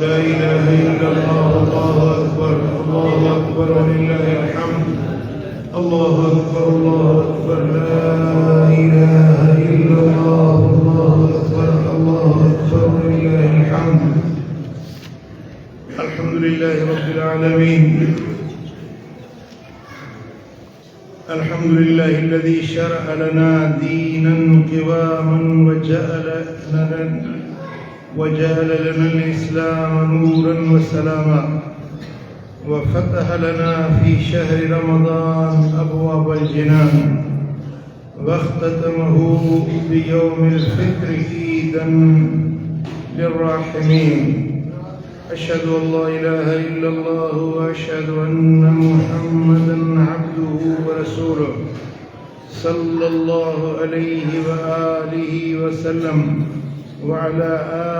لا إله إلا الله الله أكبر ولله الحمد الله أكبر لا إله إلا الله الله أكبر ولله الحمد الحمد لله رب العالمين الحمد لله الذي شرع لنا دينا قواما وجعل لنا الإسلام نورا وسلاما وفتح لنا في شهر رمضان أبواب الجنان واختتمه بيوم الفطر عيدا للراحمين أشهد أن لا إله إلا الله وأشهد أن محمدا عبده ورسوله صلى الله عليه وآله وسلم وعلى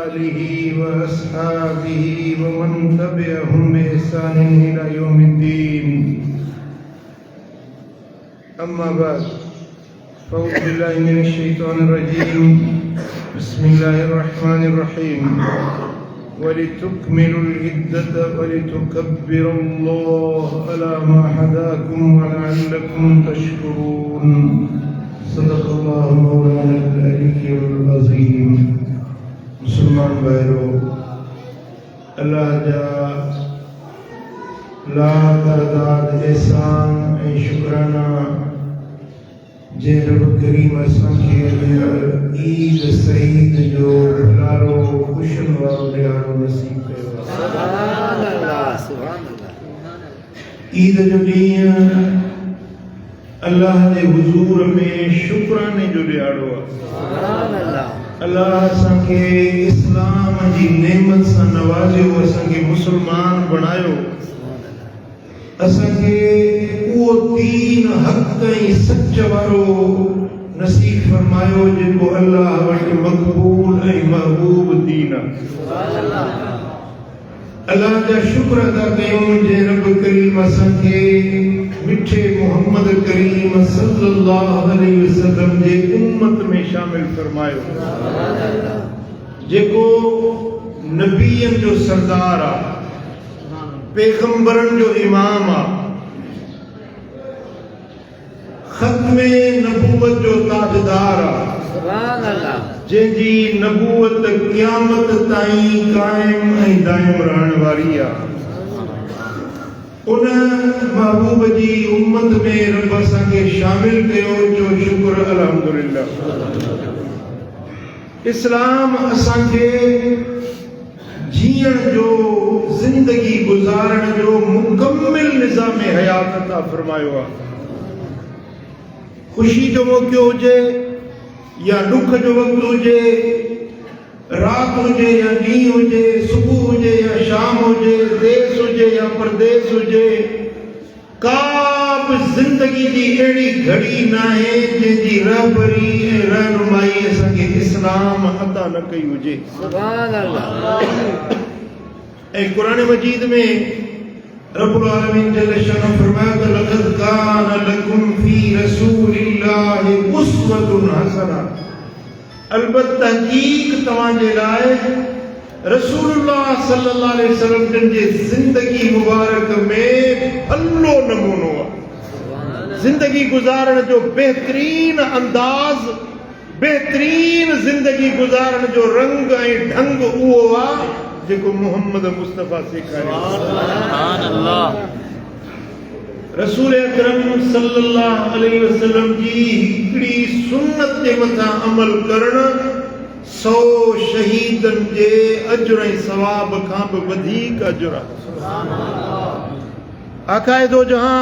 آله وأصحابه ومن تبعهم بإحسان إلى يوم الدين أما بعد فأعوذ بالله من الشيطان الرجيم بسم الله الرحمن الرحيم ولتكملوا العدة ولتكبروا الله على ما هداكم ولعلكم تشكرون صدق الله مولانا العلي العظيم मुसलमान भाइयों अल्लाह जा लाख अरदाद एहसान ऐं शुक्राना जे रब करीम असांखे ईद सईद जो भलारो खुशन वारो ॾियारो नसीब कयो सुभान अल्लाह ईद जो ॾींहुं अल्लाह जे हुज़ूर में शुक्राने जो ॾियारो आहे सुभान अल्लाह अल्लाह असांखे इस्लाम जी नेमत सां नवाज़ियो असांखे मुसलमान बणायो असांखे उहो दीन हक़ ऐं सच वारो नसीब फरमायो जेको अल्लाह वटि मक़बूल ऐं महबूब दीन आहे अल्लाह जा शुक्र अदा कयूं जे रब करीम असांखे मिठे मोहम्मद करीम सल्लल्लाहु अलैहि वसल्लम जे उम्मत में शामिल फरमायो जेको नबियन जो सरदार आहे पैगंबरन जो इमाम आहे खत्मे नबूवत जो ताजदार आहे सुभान अल्लाह जंहिंजी नबूवत क़यामत ताईं क़ाइम ऐं दाइम रहण वारी आहे उन महबूब जी उम्मत में रब असांखे शामिल कयो जो शुक्र अल्हम्दुलिल्लाह इस्लाम असांखे जीअण जो ज़िंदगी गुज़ारण जो मुकम्मिल निज़ाम हयात अता फरमायो आहे ख़ुशी जो मौक़ो हुजे या दुख जो वक़्तु हुजे रात हुजे या ॾींहुं हुजे सुबुह हुजे या शाम हुजे देश हुजे या परदेश हुजे का बि ज़िंदगी जी अहिड़ी घड़ी न आहे जंहिंजी रहबरी ऐं रहनुमाई असांखे इस्लाम अता न कई हुजे सुभान अल्लाह ऐं क़ुरान मजीद में रब्बुल आलमीन जल शअनु फरमाया त लक़द कान लकुम फी रसूलिल्लाहि उस्वतुन हसना अलबत्ता तहक़ीक़ तव्हांजे लाइ रसूलुल्लाह सल्लल्लाहु अलैहि वसल्लम जे ज़िंदगी मुबारक में भलो नमूनो आहे ज़िंदगी गुज़ारण जो बेहतरीन अंदाज़ बेहतरीन ज़िंदगी गुज़ारण जो रंग ऐं ढंग उहो आहे जेको मोहम्मद मुस्तफ़ा सेखारियो सुभान अल्लाह रसूल अकरम सल्लल्लाहु अलैहि वसल्लम जी हिकड़ी सुन्नत जे मथां अमल करण 100 शहीदन जे अजर ऐं सवाब खां बि वधीक अजर आहे सुभान अल्लाह आकाए दो जहां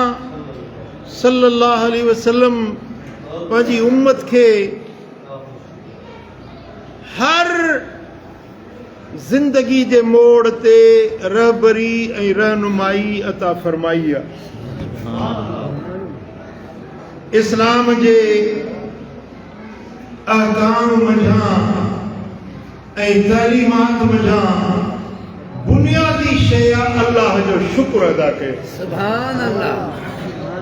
सल्लल्लाहु अलैहि वसल्लम पंहिंजी उम्मत खे हर जिंदगी जे मोड़ ते रहबरी ऐं रहनुमाई अता फरमाई आहे इस्लाम जे अहकाम मंझां ऐं तालीमात मंझां बुनियादी शइ अल्लाह जो शुक्र अदा कयो सुभान अल्लाह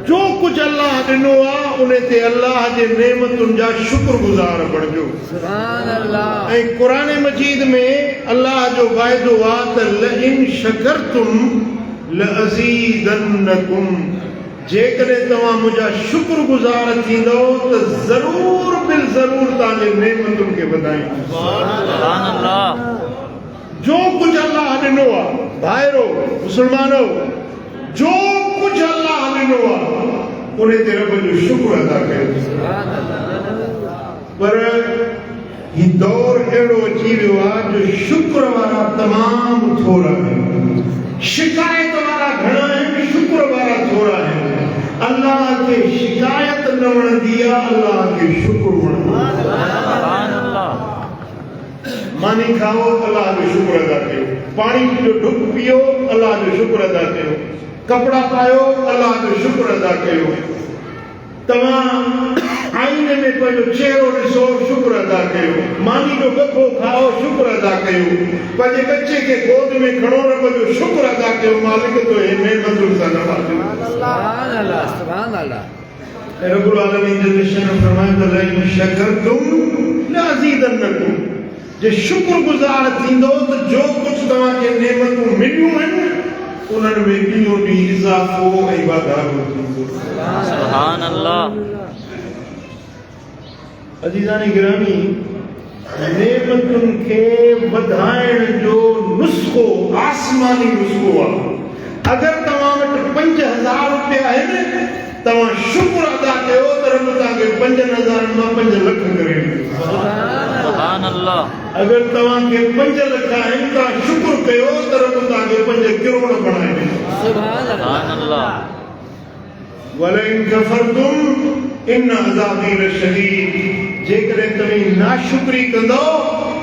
जो कुछ अल्लाह ॾिनो आहे उन ते अल्लाह जे नेमतुनि जा शुक्रगुज़ार बणिजो। सुभान अल्लाह। ऐं क़ुरान मजीद में अल्लाह जो वाइदो आहे त लइन शकरतुम लअज़ीदन्नकुम, जेकॾहिं तव्हां मुंहिंजा शुक्रगुज़ार थींदो त ज़रूर बिल ज़रूर तव्हांजे नेमतुनि खे वधाईंदुसि। सुभान अल्लाह। जो कुछ अल्लाह ॾिनो आहे भाइरो मुसलमानो, जो कुछ अल्लाह ॾिनो आहे उन ते रब जो शुक्र अदा कयो। पर ही दौर अहिड़ो अची वियो आहे जो शुक्र वारा तमामु थोरा आहिनि, शिकायत वारा घणा आहिनि, शुक्र वारा थोरा आहिनि। अल्लाह खे शिकायत न वणंदी आहे, अल्लाह खे शुक्र वणंदो आहे। मानी खाओ अल्लाह जो शुक्र अदा कयो, पानी जो ढुक पियो अल्लाह जो शुक्र अदा कयो, कपड़ा पायो अल्लाह जो शुक्र अदा कयो, तव्हां आईने में पंहिंजो चेहरो ॾिसो शुक्र अदा कयो, मानी जो गखो खाओ शुक्र अदा कयो, पंहिंजे बच्चे खे गोद में खणो रब जो शुक्र अदा कयो। मालिक तो हे नेमतुनि सां नवाज़ियो। सुभान अल्लाह सुभान अल्लाह। रब्बुल आलमीन जल्ल शान फरमाए त लइन शकरतुम लअज़ीदन्नकुम, जे शुक्रगुज़ार थींदो त जो कुछ तव्हांखे नेमतूं मिलियूं आहिनि उन्हनि में ॾींहों ॾींहुं इज़ाफ़ो ऐं वाधारो थींदो। सुभान अल्लाह। अज़ीज़ानी गिरामी, नेमतुनि खे वधाइण जो नुस्ख़ो आसमानी नुस्ख़ो आहे। अगरि तव्हां वटि 5000 रुपया आहिनि, तव्हां शुक्र अदा कयो त रब तव्हांखे 5000 मां 5 लख करे ॾींदो। सुभान अल्लाह। अगर तव्हांखे 5 लख आहिनि तव्हां शुक्र कयो त रब तव्हांखे 5 करोड़ बणाए ॾींदो। सुभान अल्लाह। वलइन कफरतुम इन अज़ाबी लशदीद, जेकॾहिं तव्हीं नाशुक्री कंदो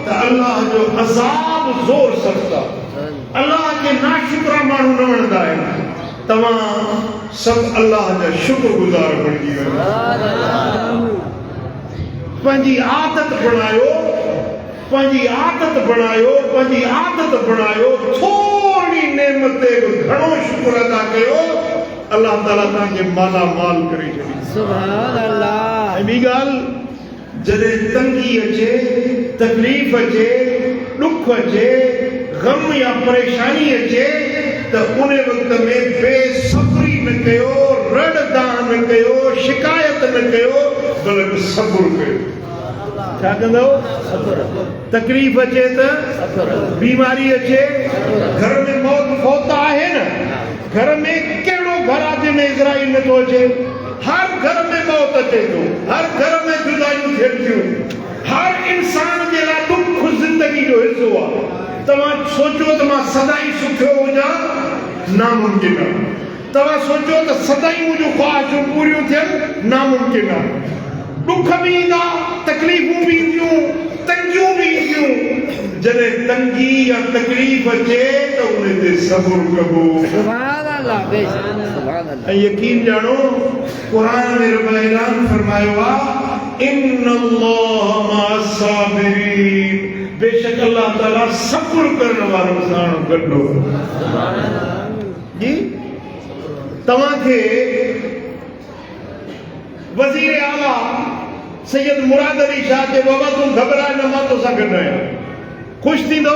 त अल्लाह जो अज़ाब ज़ोर सख़्त आहे। अल्लाह खे नाशुक्रा माण्हू न वणंदा आहिनि। तव्हां सभु अल्लाह जा शुक्रगुज़ार बणिजी वञो। पंहिंजी आदत बणायो, पंहिंजी आदत बणायो, पंहिंजी आदत बणायो, थोरी नेमत ते बि घणो शुक्र अदा कयो, अल्लाह ताला तव्हांखे माला माल करे छॾींदो। सुभान अल्लाह। ऐं ॿी ॻाल्हि, जॾहिं तंगी अचे, तकलीफ़ अचे, ॾुख अचे, गम या परेशानी अचे त उन वक़्त में बेसब्री न कयो, रड़दान न कयो, शिकायत न कयो, बल्कि सब्र कयो। छा कंदो? तकलीफ़ अचे त, बीमारी अचे, घर में मौत फौत आहे न, घर में कहिड़ो घर आहे जंहिंमें इज़राइल नथो अचे? हर घर में मौत अचे थो, हर घर में जुदाइयूं थियनि थियूं, हर इंसान जे लाइ दुख ज़िंदगी जो हिसो आहे। तव्हां सोचो त मां सदाई सुठो हुजां, नामुमकिन आहे। तव्हां सोचो त सदाई मुंहिंजूं ख़्वाहिशूं पूरियूं थियनि, नामुमकिन आहे। ॾुख बि ईंदा, तकलीफ़ूं बि ईंदियूं, तंगियूं बि ईंदियूं। जॾहिं तंगी या तकलीफ़ अचे त उन ते सब्र कबो। सुभान अल्लाह। बेशक सुभान अल्लाह। ऐं यकीन ॼाणो, क़ुरान में रब ऐलान फरमायो आहे इन्नल्लाह मअस-साबिरीन, बेशक अल्लाह ताला सब्र करण वारनि सां गॾु जी। तव्हांखे वज़ीर आला सैयद मुराद अली शाह के बाबा तूं घबराए न, मां तोसां गॾु आहियां। ख़ुशि थींदो,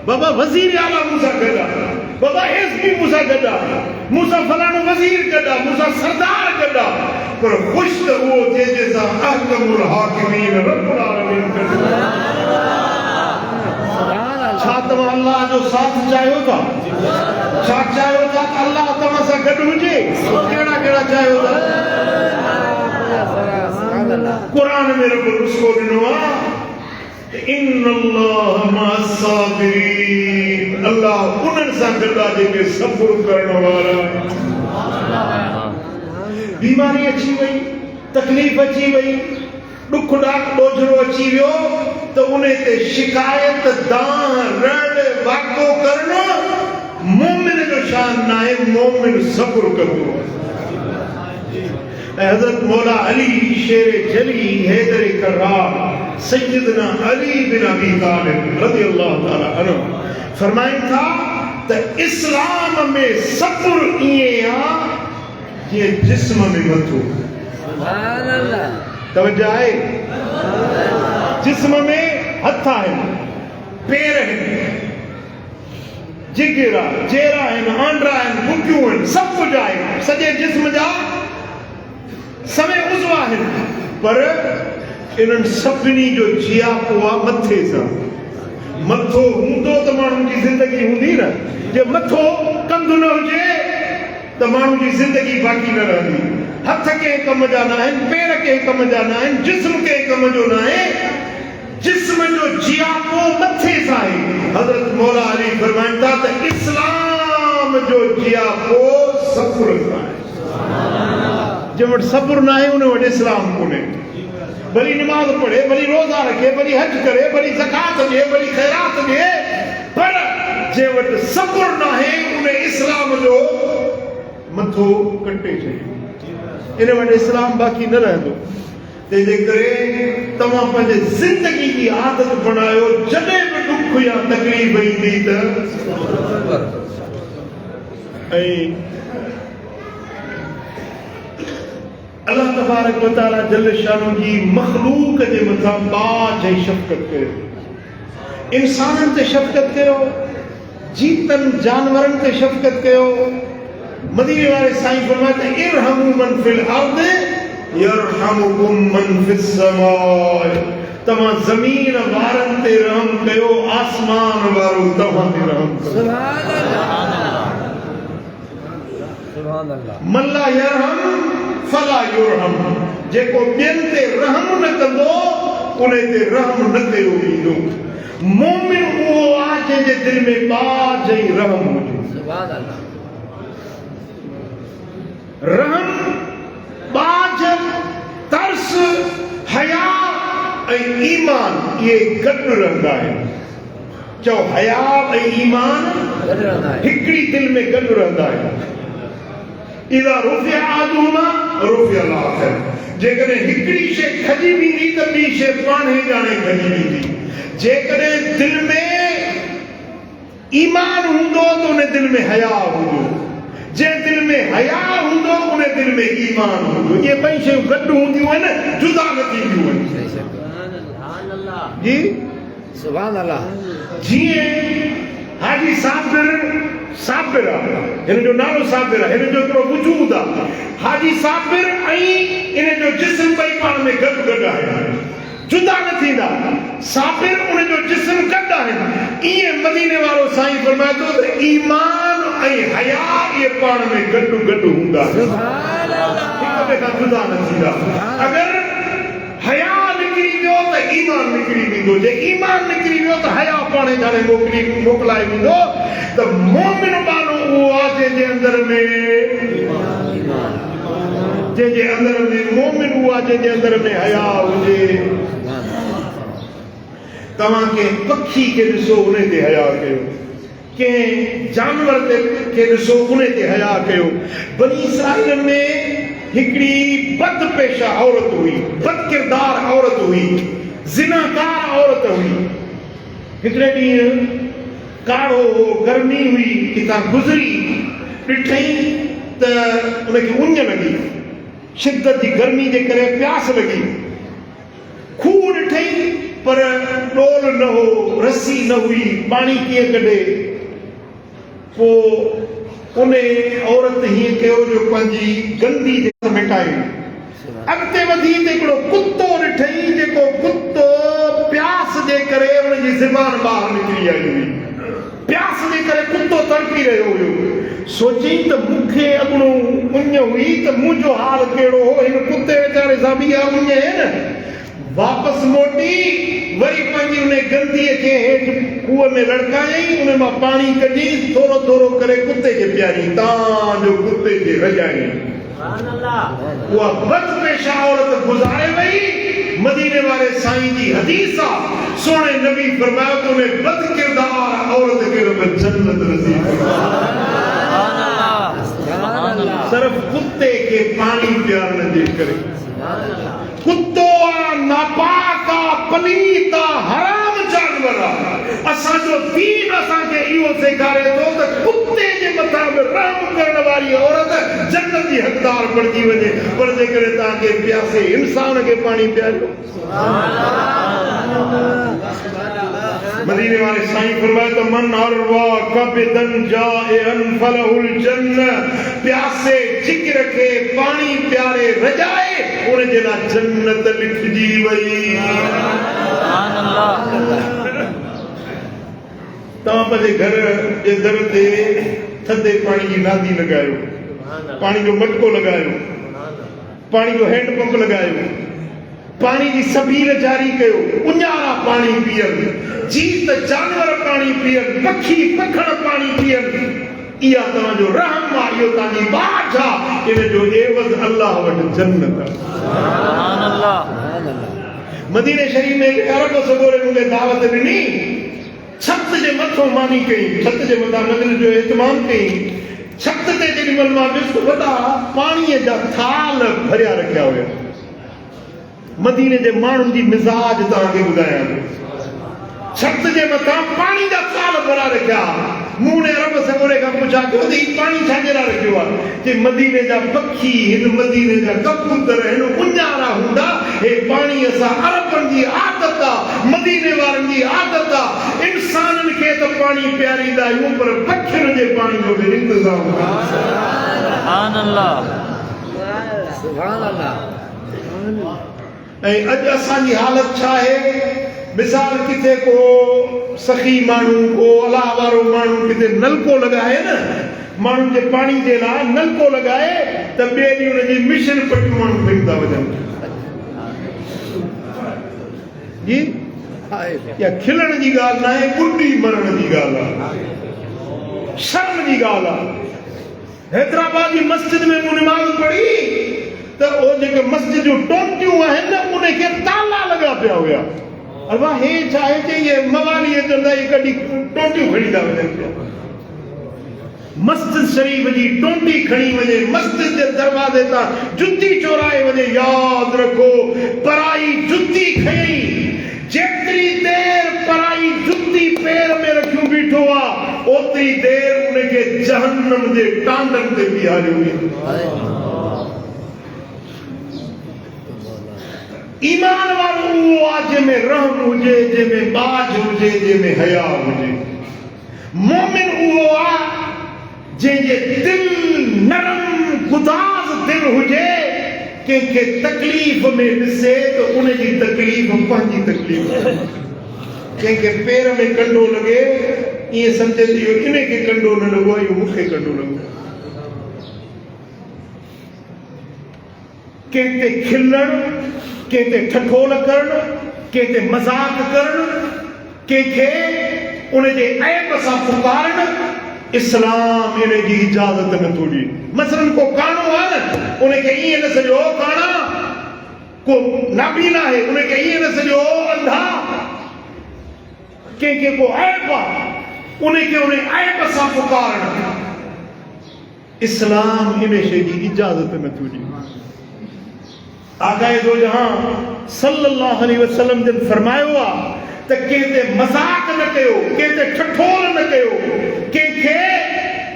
बाबा वज़ीर आला मूंसां गॾु आहे, बाबा एसपी मूंसां गॾु आहे, मूंसां फलाणो वज़ीर गॾु आहे, मूंसां सरदार गॾु आहे। पर ख़ुशि त उहो थिए जंहिंसां अहकमुल हाकिमीन रब्बुल आलमीन गॾु आहे। छा तव्हां अल्लाह जो साथ चाहियो था? छा चाहियो था त अल्लाह तव्हां सां गॾु हुजे? कहिड़ा कहिड़ा चाहियो था? क़ुरान में रब नुस्ख़ो ॾिनो आहे इन्नल्लाह मअस-साबिरीन, अल्लाह उन्हनि सां गॾु आहे जेके सब्र करण वारा। बीमारी अची वई, तकलीफ़ अची वई, ॾुख ॾाक ॾोझरो अची वियो त उन ते शिकायत, दान, रड़ वाको करणु मोमिन जो शान न आहे। मोमिन सब्र कंदो। हज़रत मौला अली शेर जली हैदर कर्रार सैयदना अली बिन अबी तालिब रज़ियल्लाहु ताला अन्हु फरमाइनि था त इस्लाम में सब्र ईअं आहे ये जिस्म में मथो सुभान अल्लाह तवज्जो आहे जिस्म में हथ आहिनि पेर आहिनि जिगरा चेहरा आहिनि आंडरा आहिनि बुकियूं आहिनि सभु कुझु आहे सॼे जिस्म जा समय उज़व आहिनि पर इन्हनि सभिनी जो जियापो आहे मथे सां मथो हूंदो त माण्हू जी ज़िंदगी हूंदी न जे मथो कंधु न हुजे त माण्हू जी ज़िंदगी बाक़ी न रहंदी हथ कंहिं कम जा न आहिनि पेर कंहिं कम जा न आहिनि जिस्म कंहिं कम जो न आहे जिस्म जो जियापो मथे सां आहे हज़रत मौला अली फरमाइनि था त इस्लाम जो जियापो सब्र सां आहे जे वटि सब्र न आहे उन वटि इस्लाम कोन्हे भली नमाज पढ़े भली रोज़ा रखे भली हज करे भली ज़कात ॾिए भली ख़ैरात ॾिए पर जे वटि सब्र न आहे उन इस्लाम जो मथो कटे छॾियो इन वटि इस्लाम बाक़ी न रहंदो तंहिंजे करे तव्हां पंहिंजे ज़िंदगी जी आदत बणायो जॾहिं बि ॾुख या तकलीफ़ ईंदी त ऐं अल्लाह तबारक व तआला जल शानो जी मखलूक जे मथां बाज ऐं शफ़क़त कयो इंसाननि ते शफ़क़त कयो जीतनि जानवरनि ते शफ़क़त कयो मदीने वारे साईं फरमाए त इरहमू मन फिल अर्द यरहमुकुम मन फिस समाए तव्हां ज़मीन वारनि ते रहम कयो आसमान वारो तव्हां ते रहम कयो सुभान अल्लाह सुभान अल्लाह मन ला यरहम फला युरहम जेको ॿियनि ते रहम न कंदो उन ते रहम न कयो वेंदो मोमिन उहो आहे जंहिंजे दिलि में बाज ऐं रहम हुजे सुभान अल्लाह रहम बाज तरस हया ऐं ईमान इहे गॾु रहंदा आहिनि चओ हया ऐं ईमान गॾु रहंदा आहिनि हिकिड़ी दिलि में गॾु रहंदा आहिनि इदा रुफ़िया आदुमा रुफ़िया आख़िर जेकॾहिं हिकिड़ी शइ खजी वेंदी त ॿी शइ पाण ई ॼाणे खजी वेंदी जेकॾहिं दिलि में ईमान हूंदो त उन दिलि में हया हूंदो जंहिं दिलि में हया हूंदो उन दिलि में ईमान हूंदो इहे ॿई शयूं गॾु हूंदियूं आहिनि जुदा न थींदियूं आहिनि जी सुभान अल्लाह जीअं हाजी साबिर आहे हिन जो नालो साबिर आहे हिन जो हिकिड़ो वजूद आहे हाजी साबिर ऐं इन जो जिस्म ॿई पाण में गॾु आहिनि जुदा न थींदा साबिर उन जो जिस्म गॾु आहिनि ईअं मदीने वारो साईं फरमाए थो त ईमान ऐं हया इहे पाण में गॾु हूंदा सुभान अल्लाह हिक ॿिए खां जुदा न थींदा अगरि हया निकिरी वियो त ईमान निकिरी वेंदो जे ईमान निकिरी वियो त हया पाणे ॼाणे मोकिलाए वेंदो त मोमिन बानो उहो आहे जंहिंजे अंदर में मोमिन उहो आहे जंहिंजे अंदर में हया हुजे तव्हां कंहिं पखी खे ॾिसो उन ते हया कयो कंहिं जानवर खे ॾिसो उन ते हया कयो बनी इसराइल में हिकिड़ी बदपेशा औरत हुई बदकिरदार औरत हुई ज़िनाकार औरत हुई हिकिड़े ॾींहुं काढ़ो गर्मी हुई किथां गुज़री ॾिठई त उनखे उञ लॻी शिद्दत जी गर्मी जे करे प्यास लॻी खूह ॾिठई पर डोल न हो रस्सी न हुई पाणी कीअं कढे पोइ उन औरत हीअं कयो जो पंहिंजी गंदी मिटाई अॻिते वधी त हिकिड़ो कुतो ॾिठई जेको कुतो प्यास जे करे उनजी ज़बान ॿाहिरि निकिरी आई हुई प्यास जे करे कुतो तड़पी रहियो हुयो सोचई त मूंखे अॻिणो उञ हुई त मुंहिंजो हाल कहिड़ो हो हिन कुते वीचारे सां बि उञ आहे न वापसि मोटी वरी पंहिंजी उन गंदीअ खे हेठि खूह में लड़कायई उन मां पाणी कढी थोरो थोरो करे कुते खे पीआरी तव्हांजो कुते खे रजाई उहा बदपेशा औरत गुज़ारे वई मदीने वारे साईं जी हदीस आहे सोणे नबी फरमायो त उन बदकिरदार औरत खे रब जन्नत नसीब सिर्फ कुते खे पाणी पीआरण जे करे कुत्तो नापाक पलीत हराम जानवर असांजो दीन असांखे इहो सेखारे थो त कुते जे मथां बि रहम करण वारी वाली औरत जन्नत जी हकदार बणजी वञे पर जेकर तव्हांखे प्यासे इंसान खे पाणी पियारियो। मदीने वाले साईं फरमाए तो मन अरवा कबदन जाएन फलहुल जन्नत, प्यासे जिक्र के पानी प्यारे रजाए उन जेला जन्नत लिखजी वई। सुभान अल्लाह। तव्हां पंहिंजे घर जे दर ते थधे पाणी जी नादी लॻायो, पाणी जो मटको लॻायो, पाणी जो हैंड पंप लॻायो, पानी की सबील जारी कयो, उन्यारा पानी पियल, जीत जानवर पानी पियल, पखी पखड़ पानी पियल। इया तव्हां जो रहम आहे, इहो तव्हांजी बाज आहे, इन जो एवज़ अल्लाह वटि जन्नत आहे। सुभान अल्लाह। मदीने शरीफ में अरब सगोरे मूंखे दावत ॾिनी, छत जे मथां मानी कई, छत जे मथां मजलिस जो इत्माम कई। छत ते जेॾी महिल मां ॾिस वॾा पाणीअ जा थाल भरिया रखिया हुया। मदीने जे माण्हुनि जी मिजाज तव्हांखे ॿुधायां थो। छत जे मथां पाणी जा थाल भरा रखिया। मूं ने अरब सगोरे खां पुछा कयो त हीउ पाणी छाजे लाइ रखियो आहे? जे मदीने जा पखी, हिन मदीने जा कबूतर, हिन उन्यारा हूंदा। हे पाणी असां अरबनि जी आदत आहे, मदीने वारनि जी आदत आहे। इंसाननि खे त पाणी पियारींदा आहियूं पर पखियुनि जे पाणी जो बि इंतज़ाम आहे। सुभान अल्लाह, सुभान अल्लाह। ऐं अॼु असांजी हालत छा आहे? मिसाल किथे को सखी माण्हू, को अलाह वारो माण्हू किथे नलको लॻाए न, माण्हुनि जे पाणी जे लाइ नलको लॻाए त ॿिए ॾींहुं हुनजी मिशन पटियूं माण्हू खणी था वञनि। जी या खिलण जी ॻाल्हि न आहे, ॿुॾी मरण जी ॻाल्हि आहे, शर्म जी ॻाल्हि आहे। हैदराबाद जी मस्जिद में मूं निमाज़ पढ़ी त उहो जेके मस्जिद जूं टोंटियूं आहिनि न उनखे ताला लॻा पिया हुया। अल्वा हे छा आहे कि ये मवाली चवंदा ही कॾहिं टोंटियूं खणी था वञनि पिया। मस्जिद शरीफ जी टोंटी खणी वञे, मस्जिद जे दरवाज़े तां जुती चोराए वञे। यादि रखो, पराई जुती खणी, जेतिरी देर पराई जुती पेर में रखियूं बीठो आहे ओतिरी देर उनखे जहन्नम जे टांडनि ते बीहारियो वेंदो। ईमान वारो उहो आहे जंहिंमें रहम हुजे, जंहिंमें बाज हुजे, जंहिंमें हया हुजे। मोमिन उहो आहे जंहिंजे दिल नरम गुदाज़ दिल हुजे, कंहिंखे तकलीफ़ में ॾिसे त उनजी तकलीफ़ पंहिंजी तकलीफ़। कंहिंखे पेर में कंडो लॻे ईअं सम्झे त इहो इनखे कंडो न लॻो, इहो मूंखे कंडो लॻो। कंहिं ते खिलण, कंहिं ते ठठोल करणु, कंहिं ते मज़ाक करणु, कंहिंखे उनजे ऐब सां पुकारणु, इस्लाम इन जी इजाज़त नथो ॾिए। मसलन को काणो आहे न, उनखे ईअं न सॼो काणा, को नाबीना आहे उनखे ईअं न सॼो अंधा। कंहिंखे को ऐब आहे उनखे उन ऐब सां पुकारणु, इस्लाम इन शइ जी इजाज़त नथो ॾिए। आकाए दो जहां सल्लल्लाहु अलैहि वसल्लम जन फरमायो आहे त कंहिं ते मज़ाक न कयो, कंहिं ते ठठोल न कयो, कंहिंखे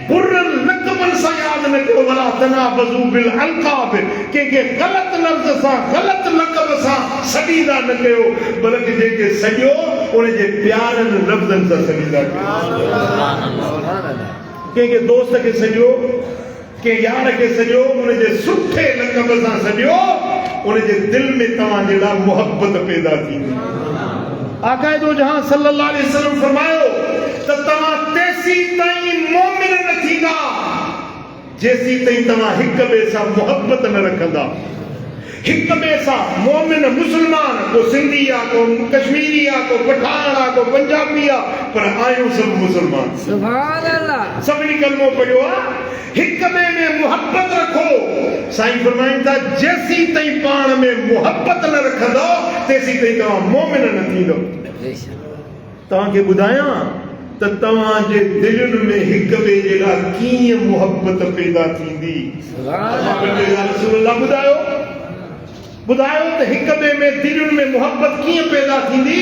बुरन लक़बन सां यादि न कयो। वला तनाबज़ू बिल अलक़ाब, कंहिंखे ग़लति लफ़्ज़ सां, ग़लति लक़ब सां सॾींदा न कयो, बल्कि जेके सॼो उनजे प्यारनि लफ़्ज़नि सां सॾींदा कयो। कंहिंखे दोस्त खे सॼो, कंहिं यार खे सॼो उनजे सुठे लक़ब सां सॼो, उनजे दिल में तव्हां जहिड़ा मोहब्बत पैदा थींदी। आकाए दो जहां सल्लल्लाहु अलैहि वसल्लम फरमायो त तव्हां तेसी ताईं मोमिन न थींदा जेसी ताईं तव्हां हिक ॿिए सां मोहब्बत न रखंदा। हिक ॿिए सां मोमिन मुस्लमान, को सिंधी आहे, को कश्मीरी आहे, को पठान आहे, को पंजाबी आहे, पर आहियूं सभु मुस्लमान। सुभान अल्लाह। सभिनी कलमो पढ़ियो आहे। हिक ॿिए में मोहब्बत रखो। साईं फरमाइनि था जेसी ताईं पाण में मोहब्बत न रखंदो तेसी ताईं तव्हां मोमिन न थींदो। तव्हांखे ॿुधायां त तव्हांजे दिलनि में हिक ॿिए जे लाइ कीअं मोहब्बत पैदा थींदी। ॿुधायो त हिक ॿिए में दिलनि में मोहब्बत कीअं पैदा थींदी।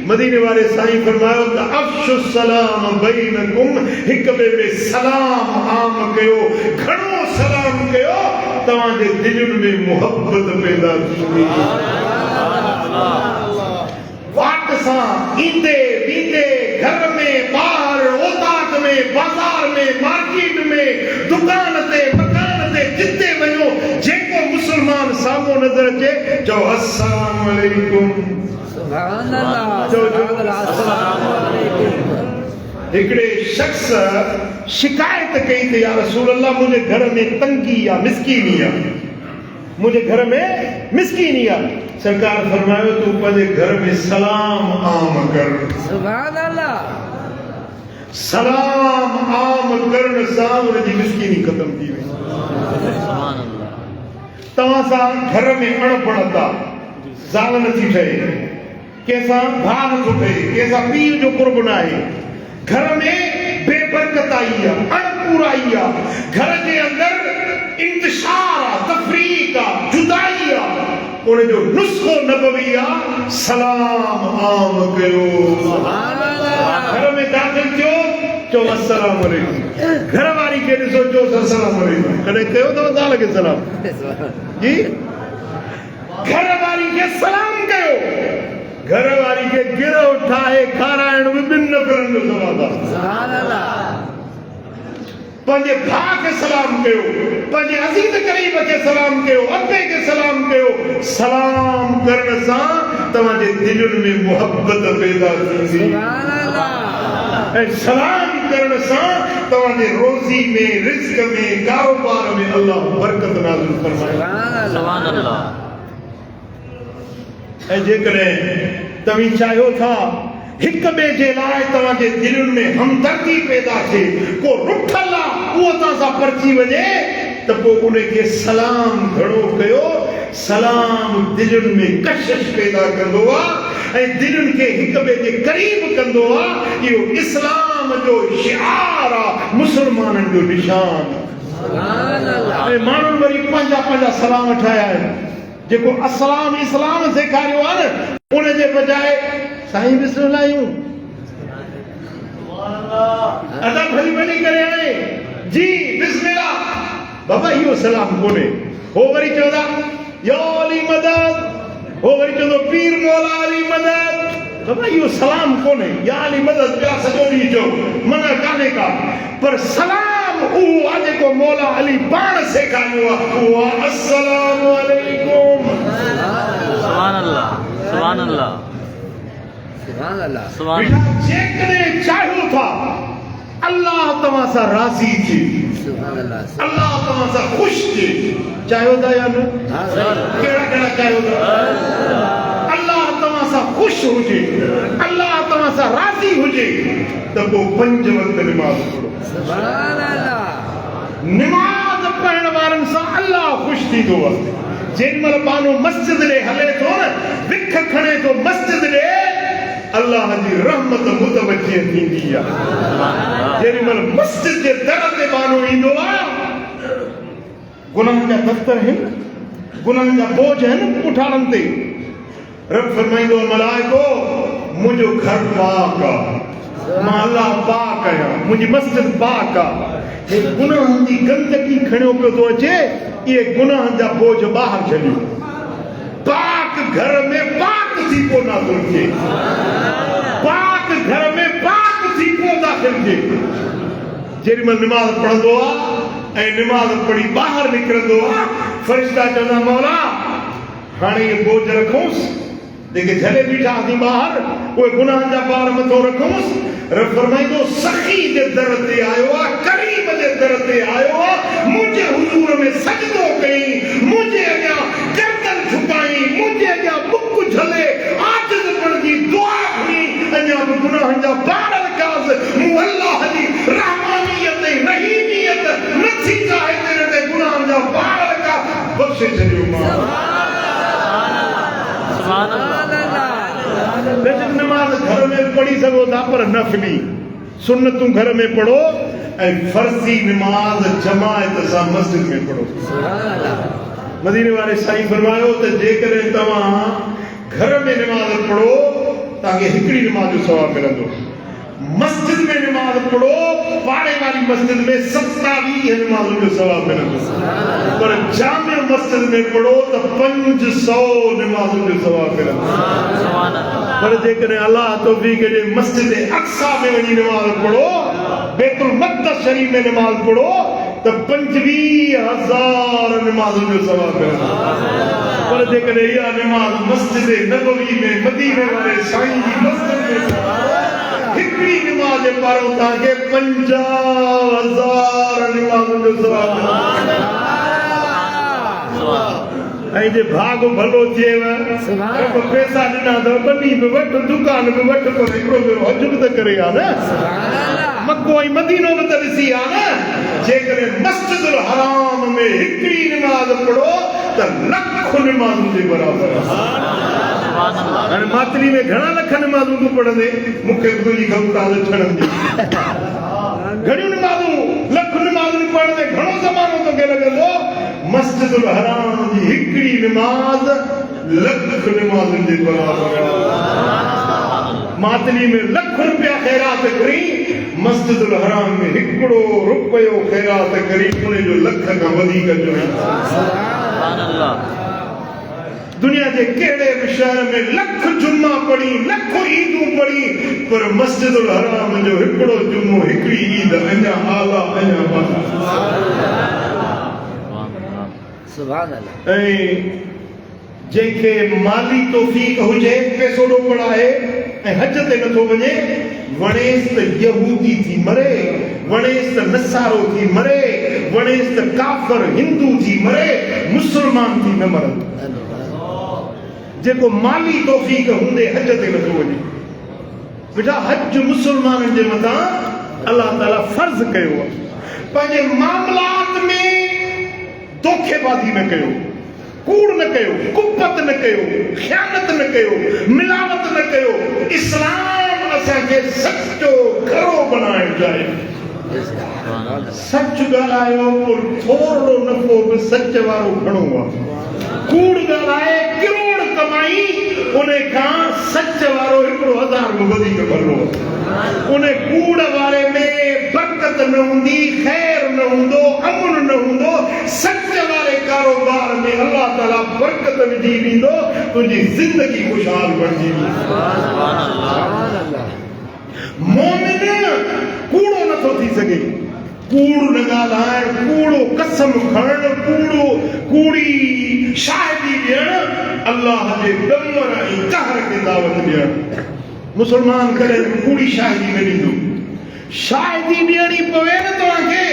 मदीने वाले साईं फरमायो त अफ्शु सलाम बैनकुम, हिक ॿिए में सलाम आम कयो, घणो सलाम कयो, तव्हांजे दिलनि में मोहब्बत पैदा थींदी। वाट सां ईंदे वेंदे घर में ॿाहिर औताद में बाज़ार में मार्केट में दुकान ते मकान ते जिते वञो, जेको मुस्लमान साम्हूं नज़र अचे चओ अस्सलाम वालेकुम। सुभान अल्लाह, सुभान अल्लाह, अस्सलाम वालेकुम। हिकिड़े शख्स शिकायत कई त या रसूल अल्लाह, मुंहिंजे घर में तंगी आहे, मिसकीनी आहे, मुंहिंजे घर में मिसकीनी आहे। सरकार फरमायो तूं पंहिंजे घर में सलाम आम कर। सुभान अल्लाह। सलाम आम करण सां उनजी मिसकीनी ख़तम थी वेंदी। तव्हां सां घर में अणबणत आहे, ज़ाल नथी ठहे, कंहिंसां भाउ नथो ठहे, कंहिंसां पीउ जो कुर्ब न आहे, घर में बेबरकत आई आहे, अणपूराई आहे, घर जे अंदर इंतशार आहे, तफरीक आहे, जुदाई आहे, उनजो नुस्ख़ो नबवी आहे सलाम आम कयो। घर में दाख़िल थियो चओ अस्सलाम वालेकुम, घर वारी खे ॾिसो चओ अस्सलाम वालेकुम। कॾहिं कयो अथव ज़ाल खे सलाम जी? घर वारी खे सलाम कयो, घर वारी खे गिरहो ठाहे खाराइण में ॿिनि नफ़रनि जो सवादु आहे। सुभान अल्लाह। पंहिंजे भाउ खे सलाम कयो, पंहिंजे अज़ीज़ करीब खे सलाम कयो, अबे खे सलाम कयो। सलाम करण सां तव्हांजे दिलनि में मोहब्बत पैदा थींदी। सुभान अल्लाह। ऐं सलाम करण सां तव्हांजे रोज़ी में, रिज़्क़ में, कारोबार में अल्लाह बरकत नाज़िल फरमाए। सुभान अल्लाह। ऐं जेकॾहिं तव्हीं चाहियो था हिक ॿिए जे लाइ तव्हांजे दिलनि में हमदर्दी पैदा थिए, को रुठल आहे उहो तव्हां सां परिजी वञे त पोइ उनखे सलाम घणो कयो। सलाम दिलनि में कशिश पैदा कंदो आहे ऐं दिलनि खे हिक ॿिए जे क़रीब कंदो आहे। इहो इस्लाम जो शिआर आहे, मुस्लमाननि जो निशान। ऐं माण्हुनि वरी पंहिंजा पंहिंजा सलाम ठाहिया आहिनि। जेको अस्सलाम इस्लाम सेखारियो आहे न, उनजे बजाए साईं बिस्मिल्लाह अदब भली भली करे आए जी बिस्मिल्लाह। बाबा इहो सलाम कोन्हे। हो वरी चवंदा या अली मदद, हो वरी चवंदो पीर मौला अली मदद। बाबा इहो सलाम कोन्हे। या अली मदद पिया सॼो ॾींहुं चओ, मना कान्हे का, पर सलाम उहो आहे जेको मौला अली पाण सेखारियो आहे, उहो आहे अस्सलाम वालेकुम। सुभान अल्लाह, सुभान अल्लाह, सुभान अल्लाह। सुभान जेकॾहिं चाहियो था अल्लाह तव्हां सां राज़ी थिए, सुभान अल्लाह। अल्लाह तव्हां सां ख़ुशि थिए, चाहियो था या न? कहिड़ा कहिड़ा चाहियो था? अल्लाह तव्हां सां ख़ुशि हुजे, अल्लाह तव्हां सां राज़ी हुजे त पोइ 5 वक़्त निमाज़ पढ़ो। सुभान अल्लाह। निमाज़ पढ़ण वारनि सां अल्लाह ख़ुशि थींदो आहे। जेॾीमहिल माण्हू मस्जिद ॾे हले थो न, विख खणे थो मस्जिद ॾे, अल्लाह जी रहमत मुतवज्जिह थींदी आहे। जेॾीमहिल मस्जिद जे दर ते माण्हू ईंदो आहे, गुनाह जा दफ़्तर आहिनि, गुनाह जा बोझ आहिनि पुठाड़नि ते, रब फरमाईंदो मलाइको मुंहिंजो घर पाक आहे, मां अल्लाह पाक आहियां, मुंहिंजी मस्जिद पाक आहे। हे गुनाहनि जी गंदगी खणियो पियो थो अचे, इहे गुनाहनि जा बोझ ॿाहिरि छॾियो। पाक घर में पाक थी पोइ नाज़िल थिए, पाक घर में पाक थी पोइ दाख़िल थिए। जेॾीमहिल निमाज़ पढ़ंदो आहे ऐं निमाज़ पढ़ी ॿाहिरि निकिरंदो आहे, फ़रिश्ता चवंदा मौला हाणे इहे बोझ रखूंसि, जेके झले बीठा हुआसीं ॿाहिरि, उहे गुनाहनि जा ॿार मथो रखूंसि। रब फरमाईंदो सखी जे दर ते आयो आहे, करीम जे दर ते आयो आहे, मुंहिंजे हुज़ूर में सजदो कई, मुंहिंजे अॻियां गर्दन झुकाई, मुंहिंजे अॻियां बुक झले आजिज़ बणजी दुआ घुरी, अञा बि गुनाहनि जा ॿार रखियासि। मूं अल्लाह जी रहमानियत ऐं रहीमियत नथी चाहे ते गुनाहनि जा ॿार रखिया, बख़्शे छॾियो मां। सुभान अल्लाह। लेकिन नमाज घर में पढ़ी सघो था, पर नफ़ली सुन्नतूं घर में पढ़ो ऐं फर्ज़ी निमाज जमायत सां मस्जिद में पढ़ो। मदीने वाले साईं फरमायो त जेकॾहिं तव्हां घर में निमाज पढ़ो त ताकि हिकड़ी नमाज जो सवाब मिलंदो। मस्जिद में नमाज पढ़ो, पाड़े वाली मस्जिद में 27 नमाजों जो सवाब मिलंदो। पर जामे मस्जिद में पढ़ो तो 500 नमाजों जो सवाब मिलंदो। पर जेकर अल्लाह तौफीक जे मस्जिद अक्सा में वही नमाज पढ़ो, बैतुल मक़दस शरीफ में नमाज पढ़ो तो 25,000 नमाजों जो सवाब मिलंदो। पर जेकर यह नमाज मस्जिद नबवी में मदीने वाले साईं जी मस्जिद में हिकड़ी नमाज पढ़ो ताकि 50,000 नमाजों जो सवाब मिलंदो। ऐं जे भाग भलो थिएव तो पैसा ॾिना अथव बनी बि वठि दुकान बि वठि पर हिकिड़ो भेरो हज बि त करे आ न। मको ऐं मदीनो बि त ॾिसी आ न। जेकॾहिं मस्जिदुल हराम में हिकड़ी नमाज पढ़ो त लख नमाज़ुनि जे बराबरि आहे। हाणे मातरी में घणा लख नमाज़ूं तूं पढ़ंदे, मूंखे तुंहिंजी ख़बर छड़ंदी घणियूं नमाज़ूं लख नमाज़ूं पढ़ंदे घणो ज़मानो तोखे लॻंदो। मस्जिदुल हराम जी हिकड़ी नमाज लख नमाज़ुनि जे बराबरि आहे। मातली में लख रुपया ख़ैरात करी, मस्जिदुल हराम में हिकड़ो रुपयो ख़ैरात करी उन जो लख खां वधीक जो दुनिया के केड़े भी शहर में लख जुम्मा पढ़ी, लख ईदूं पढ़ी, पर मस्जिदुल हराम जो हिकड़ो जुम्मो हिकड़ी ईद अञा आला अञा बाला। सुभान अल्लाह। ऐं जंहिंखे माली तौफीक हुजे, पैसो ॾोपड़ आहे ऐं हज ते नथो वञे, वणेसि त यहूदी थी मरे, वणेसि त नसारो थी मरे, वणेसि त काफ़िर हिंदू थी मरे, मुसलमान थी न मरंदो। जेको माली तौफीक हूंदे हज ते नथो वञे। बेटा हज मुसलमाननि जे मथां अल्लाह ताला फर्ज़ कयो आहे। पंहिंजे मामलात में धोखेबाज़ी न कयो, कूड़ न कयो, कुपत न कयो, ख़यानत न कयो, मिलावट न कयो। इस्लाम असांखे सचो घरो बणाइण चाहिए। सच ॻाल्हायो पर थोरो नफ़ो बि सच वारो घणो आहे। कूड़ ॻाल्हाए करोड़ कमाई, उन खां सच वारो 1,000 में वधीक भलो। उन कूड़ वारे में बरकत न हूंदी, ख़ैर न हूंदो, अमन न हूंदो। सच वारे कारोबार में अल्लाह ताला बरकत विझी ॾींदो, तुंहिंजी ज़िंदगी खुशहाल बणिजी वेंदी। मोमिन कूड़ो नथो थी सघे। कूड़ न ॻाल्हाइण, कूड़ो कसम खणण, कूड़ी शाहिदी ॾियण, अल्लाह जे ॾमर ऐं कहर खे दावत ॾियण। मुसलमान कॾहिं कूड़ी शाहिदी न ॾींदो। शाहिदी ॾियणी पवे न तव्हांखे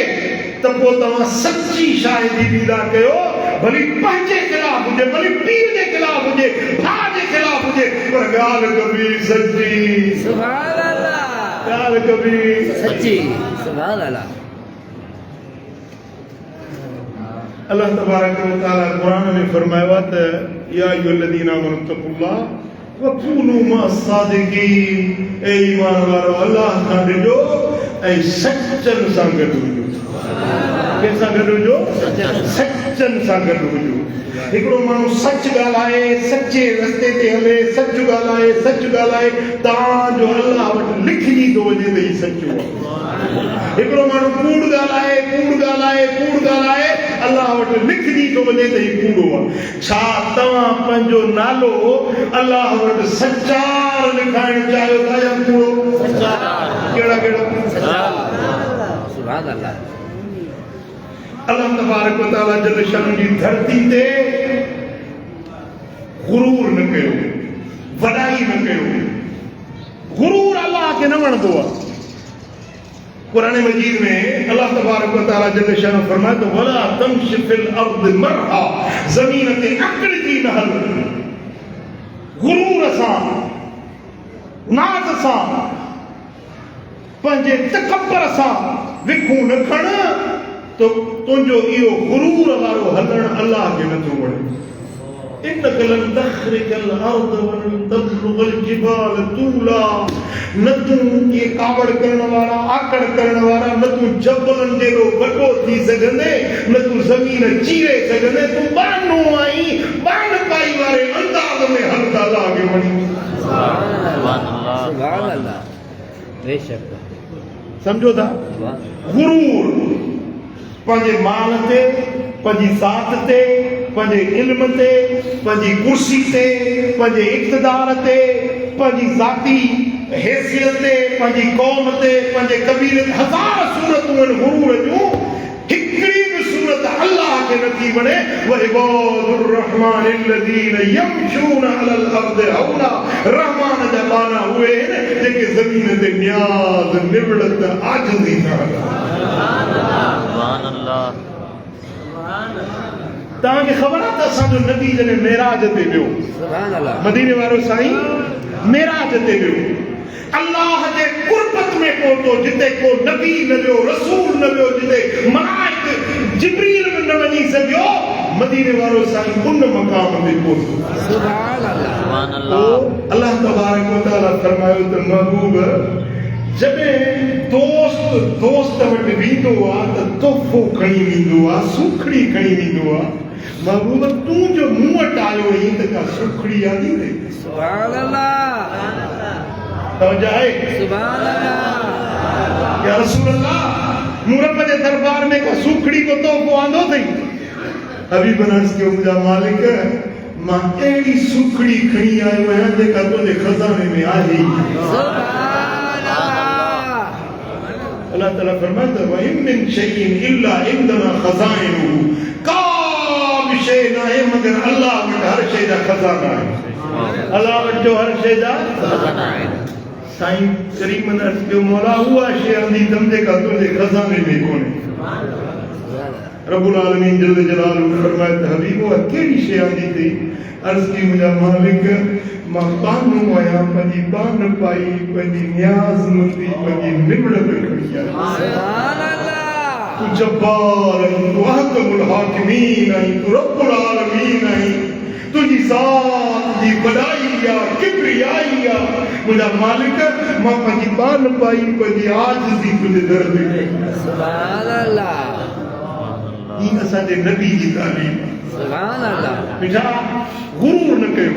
त पोइ तव्हां सची शाहिदी ॾींदा कयो, भली पंहिंजे ख़िलाफ़ हुजे, भली पीर जे ख़िलाफ़ हुजे, भाउ जे ख़िलाफ़ हुजे, पर ॻाल्हि कबी सची। सुभान अल्लाह। ॻाल्हि कबी सच्ची। सुभान अल्लाह। अल्लाह तबारक व तआला कुरान में फरमायो आहे त या अय्युहल्लज़ीना आमनू तक़ुल्लाह व कूनू मअस-सादिक़ीन। ए ईमान वारो अल्लाह खां ॾिजो ऐं सचनि सां गॾु हुजो। कंहिंसां गॾु हुजो? सचनि सां गॾु हुजो। हिकिड़ो माण्हू सच ॻाल्हाए, सचे रस्ते ते हले, सच ॻाल्हाए, सच ॻाल्हाए, तव्हांजो अल्लाह वटि लिखजी थो वञे त हीउ सचो आहे। हिकिड़ो माण्हू कूड़ ॻाल्हाए, कूड़ ॻाल्हाए, कूड़ ॻाल्हाए, अल्लाह वटि लिखजी थो वञे त हीउ कूड़ो आहे। छा तव्हां पंहिंजो नालो अल्लाह वटि सचार लिखाइण चाहियो था या कूड़ो? कहिड़ा कहिड़ा? सुभान अल्लाह। अल्लाह तबारक व तआला जल शान जी धरती ते गुरूर न कयो, वॾाई न कयो। गुरूर अल्लाह खे न वणंदो आहे। कुरान मजीद में अल्लाह तबारक व तआला जल शान फरमाए तो वला तमशि फिल अर्द मरहा, ज़मीन ते अकड़जी न हल। गुरूर सां, नाज़ सां, पंहिंजे तकबर सां विखूं न खण तो तुंहिंजो इहो गुरूर वारो हलण अल्लाह खे नथो वणे। इन्नक लन तख़रिक़ल अर्द वलन तब्लुग़ल जिबाल तूला। न तूं ये कावड़ करण वारा, आकड़ करण वारा, न तूं जबलनि जेॾो वॾो थी सघंदे, न तूं ज़मीन चीरे सघंदे। तूं बानो आई, बान पाई वारे अंदाज़ में हल त अल्लाह खे वणे। सुभान अल्लाह सुभान अल्लाह बेशक समझो था गुरूर पंहिंजे माल ते पंहिंजी ज़ात ते पंहिंजे इल्म ते पंहिंजी कुर्सी ते पंहिंजे इक़्तिदार ते पंहिंजी ज़ाती हैसियत ते पंहिंजी क़ौम ते पंहिंजे क़बीले ते हज़ार सूरतूं आहिनि गुरूर जूं हिकिड़ी बि सूरत अल्लाह खे नथी वणे वइबादुर रहमान الذين يمشون على الارض هونا रहमान जा माना उहे आहिनि जेके ज़मीन ते नियाज़ निवड़त आजिज़ी सां सुभान अल्लाह तव्हांखे ख़बर आहे त असांजो नबी जॾहिं मेराज ते वियो सुभान अल्लाह मदीने वारो साईं मेराज ते वियो अल्लाह जे कुर्बत में पहुतो जिते को नबी न वियो रसूल न वियो जिते मलाइक जिब्रील न वञी सघियो मदीने वारो साईं उन मक़ाम ते पहुतो सुभान अल्लाह सुभान तो अल्लाह अल्लाह तबारक व तआला फरमायो त महबूब जॾहिं दोस्त वटि वेंदो आहे त तोहफ़ो खणी वेंदो आहे सुखड़ी खणी वेंदो आहे महबूब तूं जो मूं वटि आयो आहीं त का सुखड़ी आंदी अथई सुभान अल्लाह तवजो आहे सुभान अल्लाह या रसूल अल्लाह मूं रब जे दरबार में का सुखड़ी को तोहफ़ो आंदो अथई हबीब अर्ज़ कयो मुंहिंजा मालिक मां अहिड़ी सुखड़ी खणी आयो आहियां जेका तुंहिंजे खज़ाने में आहे सुभान अल्लाह ताला फरमाता है वइन मिन शैइन इल्ला इंदना खज़ाइनुहु का भी शै न आहे मगर अल्लाह वटि हर शै जा खज़ाना आहे अल्लाह वटि जो हर शै जा खज़ाना आहे साईं करीम ने अर्ज़ कयो मौला उहा शै आंदी तम जेका तुंहिंजे खज़ाने में कोन्हे रब्बुल आलमीन जल्ल जलालहू फरमाए त हबीब उहा कहिड़ी शै आंदी अथई अर्ज़ की मुंहिंजा मालिक मां बानो आहियां पंहिंजी बान पाई पंहिंजी न्याज़मंदी पंहिंजी निवड़त खणी आहियां सुभान अल्लाह तू जब्बार आहीं तू अहकमुल हाकिमीन आहीं तू रब्बुल आलमीन आहीं तुझी ज़ात जी वॾाई आहे किबरियाई आहे मुंहिंजा मालिक मां पंहिंजी बान पाई पंहिंजी आजिज़ी तुंहिंजे दर ते कई सुभान अल्लाह ही असांजे नबी जी तालीम सुभान अल्लाह बेटा गुरूर न कयो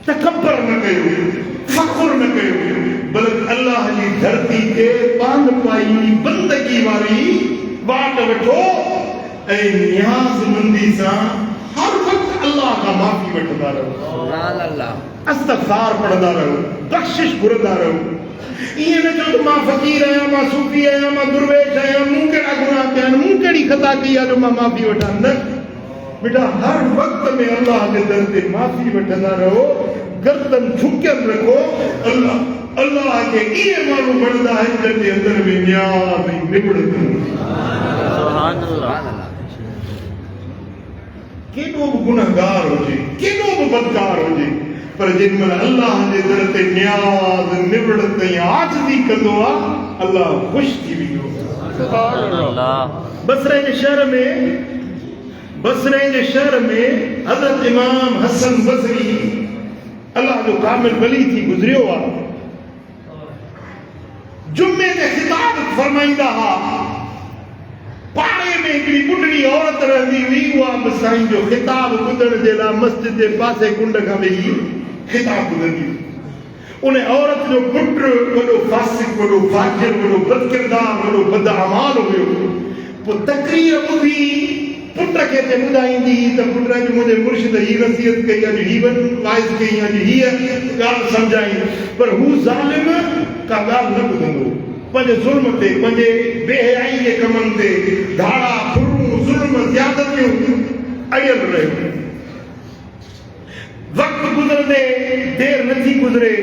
तकब्बर न कयो फख्र न कयो बल्कि अल्लाह जी धरती ते पान पाई बंदगी वारी बाट वठो ऐं न्याज़मंदी सां हर वक्त अल्लाह का माफ़ी वठंदा रहो सुभान अल्लाह इस्तग़फ़ार पढ़ंदा रहो बख़्शिश घुरंदा रहो ईअं न चओ त मां फ़क़ीर आहियां मां सूफ़ी आहियां मां दुर्वेश आहियां मूं कहिड़ा गुनाह कया आहिनि मूं कहिड़ी ख़ता कई आहे जो मां माफ़ी वठां न बेटा हर वक्त में अल्लाह के दर ते माफ़ी वठंदा रहो गर्दन झुकियल रखो अल्लाह के इहे माण्हू बणंदा आहिनि जंहिंजे अंदर में न्याज़ ऐं निबड़त सुभान अल्लाह केॾो बि गुनहगार हुजे केॾो बि बदकार हुजे पर जेॾीमहिल अल्लाह जे दर ते न्याज़ निबड़त ऐं आजिज़ी कंदो आहे अल्लाह ख़ुशि थी वेंदो सुभान अल्लाह बसरे जे शहर में हज़रत इमाम हसन बसरी अल्लाह जो कामिल वली थी गुज़रियो आहे जुमे ते ख़िताब फरमाईंदा हुआ पाड़े में हिकिड़ी बुढड़ी औरत रहंदी हुई उहा बि साईं जो ख़िताब ॿुधण जे लाइ मस्जिद जे पासे कुंड खां वेही ख़िताब ॿुधंदी हुई उन औरत जो पुटु वॾो फासिक वॾो फाजिर वॾो बदकिरदार वॾो बदअमाल हुयो पोइ तकरीर ॿुधी पुट खे ॿुधाईंदी त पुट अॼु मुंहिंजे मुर्शिद हीअ नसीहत कई अॼु हीअ वाइज़ कई अॼु हीअ ॻाल्हि सम्झाई पर हू ज़ालिम का ॻाल्हि न ॿुधंदो पंहिंजे ज़ुल्म ते पंहिंजे बेहयाई जे कमनि ते धाड़ा फुरूं ज़ुल्म ज़्यादतियूं अड़ियल रहियो वक़्तु गुज़रंदे देर नथी गुज़रे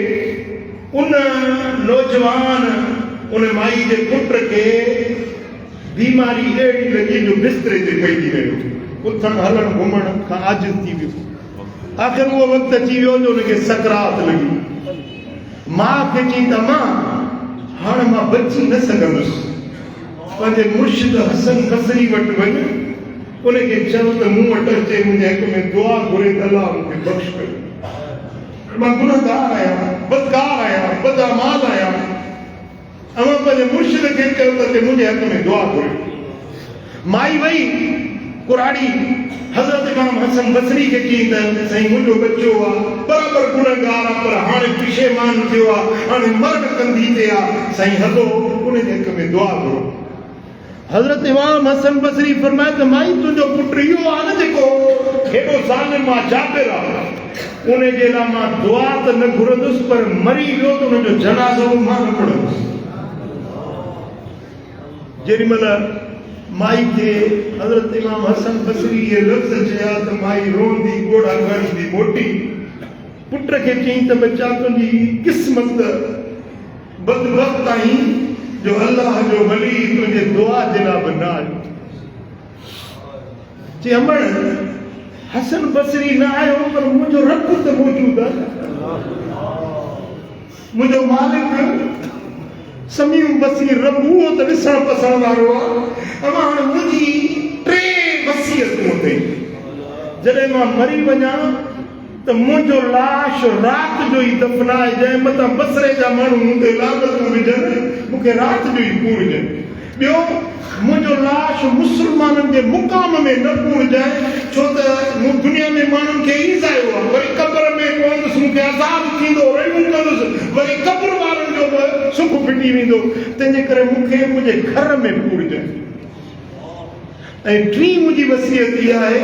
उन नौजवान उन माई जे पुट खे बीमारी अहिड़ी लॻी जो बिस्तरे ते पइजी रहियो उथण हलण घुमण खां आजिज़ थी वियो आख़िर उहो वक़्तु अची वियो जो हुनखे सकरात लॻी माउ खे चई त मां हाणे मां बची न सघंदुसि पंहिंजे मुर्शिद हसन बसरी वटि वञ उनखे चयो त मूं वटि अचे मुंहिंजे हक़ में दुआ घुरे त अल्लाह मूंखे बख़्श कयो मां गुनहगार आहियां बदकार आहियां बदअमाल आहियां अवां पंहिंजे मुर्शिद खे चयो त मुंहिंजे हक़ में दुआ घुरे माई वई कुराड़ी हज़रत इमाम हसन बसरी के चई त सही मुंहिंजो बच्चो आहे बराबर गुनहगार आहे पर हाणे पिशेमान थियो आहे हाणे मर्द कंदी ते आहे सही हलो उन जे हक़ में दुआ करो हज़रत इमाम हसन बसरी फरमाए त माई तुंहिंजो पुटु इहो आहे न जेको हेॾो ज़ालिम आहे जाबिर आहे उन जे लाइ मां दुआ त न घुरंदुसि पर मरी वियो त उनजो जनाज़ो मां न पढ़ंदुसि जेॾीमहिल माई खे हज़रत इमाम हसन बसरी ये लफ़्ज़ चया त माई रोंदी ॻोड़ा खणंदी मोटी पुट खे चई त बच्चा तुंहिंजी क़िस्मत बदबख़्त आहीं जो अल्लाह जो वली तुंहिंजे दुआ जे लाइ बि न आयो चई अमड़ हसन बसरी न आयो पर मुंहिंजो रब त मौजूद आहे मुंहिंजो मालिक समीम बसीर रब उहो त ॾिसण पसंदि वारो आहे अमां हाणे मुंहिंजी 3 वसियतूं अथई जॾहिं मां मरी वञा त मुंहिंजो लाश राति जो ई दफ़नाए जंहिं मथां बसरे जा माण्हू हूंदे लाॻतूं विझनि मूंखे राति जो ई पूरजनि ॿियो मुंहिंजो लाश मुस्लमाननि जे मुक़ाम में न पूरजाए छो त मूं दुनिया में माण्हुनि खे ईज़ायो आहे वरी क़ब्र में पवंदुसि मूंखे अज़ाब थींदो रहियूं कंदुसि वरी क़ब्र वारनि जो बि सुख फिटी वेंदो तंहिंजे करे मूंखे मुंहिंजे घर में पूरजाए ऐं 3 मुंहिंजी वसियत इहा आहे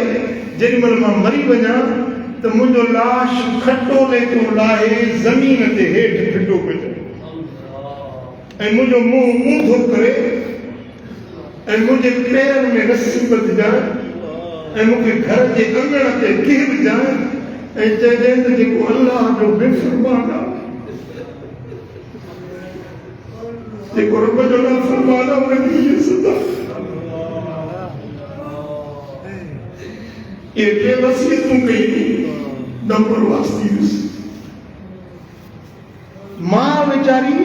जेॾीमहिल मां मरी वञा त मुंहिंजो लाश खटोले तूं लाहे ज़मीन ते हेठि फिटो कजे ऐं मुंहिंजो मुंहुं ऊंधो करे ऐं मुंहिंजे पेरनि में रस्सी ॿधजाए ऐं मूंखे घर जे अंगण ते कीर विझाए ऐं चइजे त जेको अल्लाह जो बेफ़रमान आहे जेको रब जो नाफ़रमान आहे उनखे इहे सज़ा ये 3 वसियतूं कई नंबर वास्ती मां वीचारी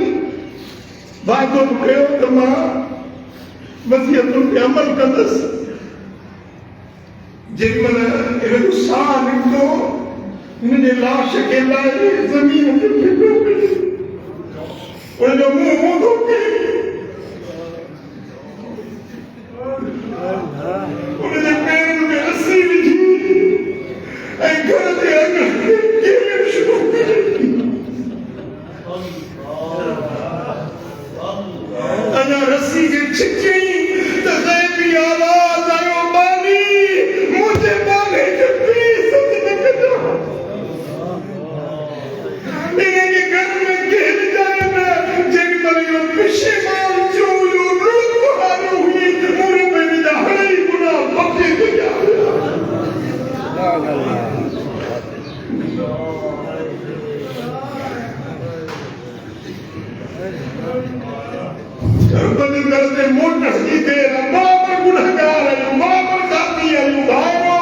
वाइदो कयो त मां वसियतुनि ते अमल कंदसि जेॾीमहिल हिनजो साह निकितो हिनजे लाश खे लाहे ज़मीन ते फिटो कई उनजो मुंहुं ऊंधो कई उनजे पेरनि में रस्सी विझी ऐं घर जे अंगण ते कीअं शुरू कई अञा रस्सी खे छिकई त ग़ैबी आवाज़ आयो बानी मुंहिंजे बाने खे बेइज़्ज़त न कजो इनखे घर में केर जाए न जेॾीमहिल इहो पेशेमान थियो इहो रुॻो हारो हुई मूं में मुंहिंजा हणई गुनाह बख़्शे कया बंद करते मोटर की देर बराबर गुनहगार आहियूं बराबर जाती आहियूं भाइरो